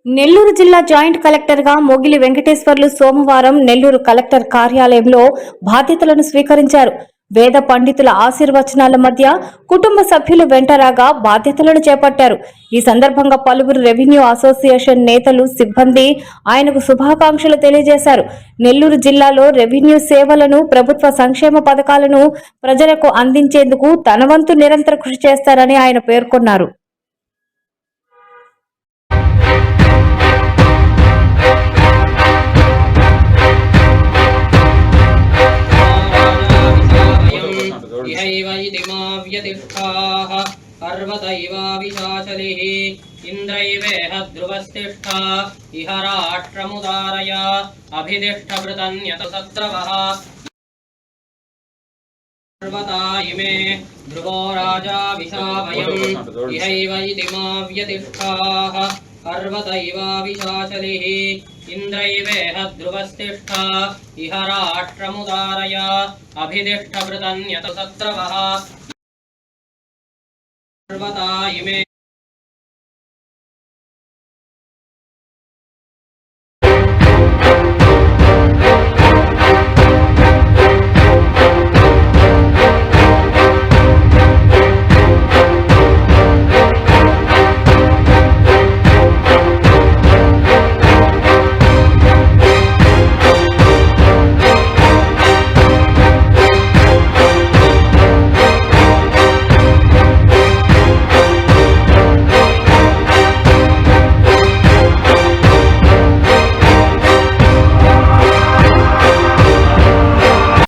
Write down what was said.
నెల్లూరు జిల్లా జాయింట్ కలెక్టర్గా మొగిలి వెంకటేశ్వర్లు సోమవారం నెల్లూరు కలెక్టర్ కార్యాలయంలో బాధ్యతలను స్వీకరించారు. వేద పండితుల ఆశీర్వచనాల మధ్య కుటుంబ సభ్యులు వెంటరాగా బాధ్యతలను చేపట్టారు. ఈ సందర్భంగా పలువురు రెవెన్యూ అసోసియేషన్ నేతలు, సిబ్బంది ఆయనకు శుభాకాంక్షలు తెలియజేశారు. నెల్లూరు జిల్లాలో రెవెన్యూ సేవలను, ప్రభుత్వ సంక్షేమ పథకాలను ప్రజలకు అందించేందుకు తన వంతు నిరంతర కృషి చేస్తారని ఆయన పేర్కొన్నారు. पर्वतैवाविशाचलिः इन्द्रैवेह ध्रुवस्तिष्ठा इह राष्ट्रमुदारय अभितिष्ठभृतन्यत सत्रवः पर्वता इमे ध्रुवो राजा विशावयम् इहैव इति मा व्यतिष्ठाः पर्वतैवाविशाचलिः इन्द्रैवेह ध्रुवस्तिष्ठा इह राष्ट्रमुदारय अभितिष्ठभृतन्यत सत्रवः पर्वता इमे